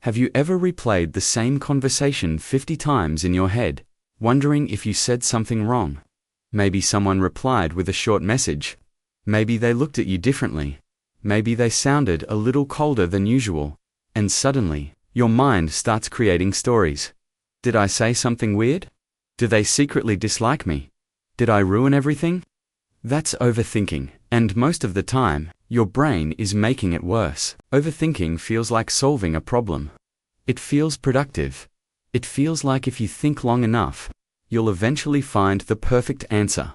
Have you ever replayed the same conversation 50 times in your head, wondering if you said something wrong? Maybe someone replied with a short message. Maybe they looked at you differently. Maybe they sounded a little colder than usual. And suddenly, your mind starts creating stories. Did I say something weird? Do they secretly dislike me? Did I ruin everything? That's overthinking, and most of the time, your brain is making it worse. Overthinking feels like solving a problem. It feels productive. It feels like if you think long enough, you'll eventually find the perfect answer.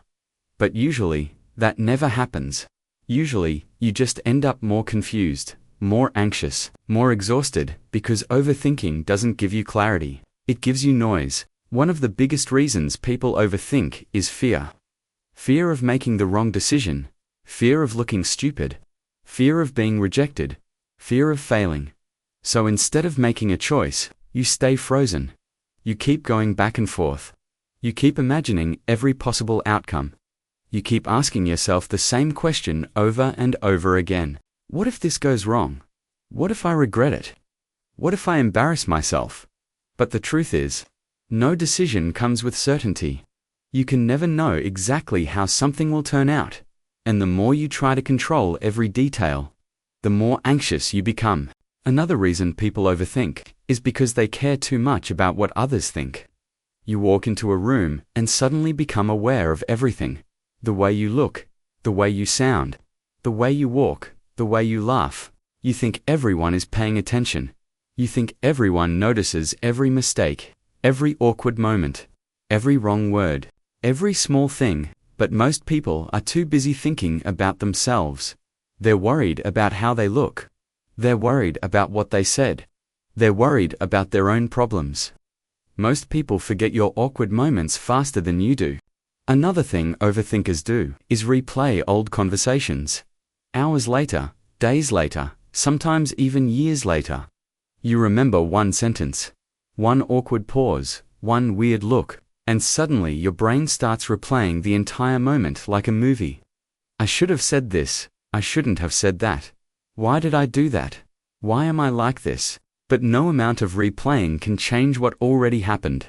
But usually, that never happens. Usually, you just end up more confused, more anxious, more exhausted, because overthinking doesn't give you clarity. It gives you noise. One of the biggest reasons people overthink is fear. Fear of making the wrong decision, fear of looking stupid, fear of being rejected, fear of failing. So instead of making a choice, you stay frozen. You keep going back and forth. You keep imagining every possible outcome. You keep asking yourself the same question over and over again. What if this goes wrong? What if I regret it? What if I embarrass myself? But the truth is, no decision comes with certainty. You can never know exactly how something will turn out. And the more you try to control every detail, the more anxious you become. Another reason people overthink is because they care too much about what others think. You walk into a room and suddenly become aware of everything. The way you look, the way you sound, the way you walk, the way you laugh. You think everyone is paying attention. You think everyone notices every mistake, every awkward moment, every wrong word, every small thing, but most people are too busy thinking about themselves. They're worried about how they look. They're worried about what they said. They're worried about their own problems. Most people forget your awkward moments faster than you do. Another thing overthinkers do is replay old conversations. Hours later, days later, sometimes even years later. You remember one sentence, one awkward pause, one weird look, and suddenly your brain starts replaying the entire moment like a movie. I should have said this. I shouldn't have said that. Why did I do that? Why am I like this? But no amount of replaying can change what already happened.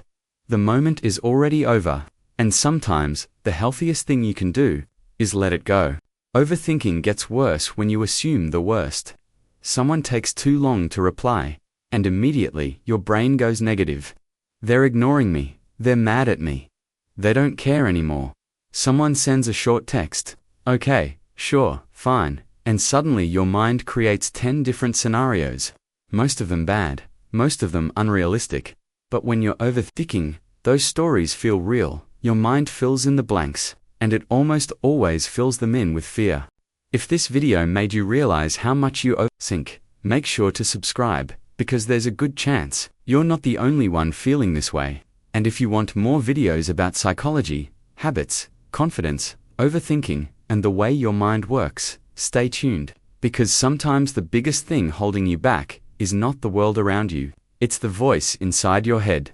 The moment is already over, and sometimes the healthiest thing you can do is let it go. Overthinking gets worse when you assume the worst. Someone takes too long to reply, and immediately your brain goes negative. They're ignoring me. They're mad at me. They don't care anymore. Someone sends a short text. Okay, sure, fine. And suddenly your mind creates 10 different scenarios. Most of them bad, most of them unrealistic. But when you're overthinking, those stories feel real. Your mind fills in the blanks, and it almost always fills them in with fear. If this video made you realize how much you overthink, make sure to subscribe, because there's a good chance you're not the only one feeling this way. And if you want more videos about psychology, habits, confidence, overthinking, and the way your mind works, stay tuned, because sometimes the biggest thing holding you back is not the world around you, it's the voice inside your head.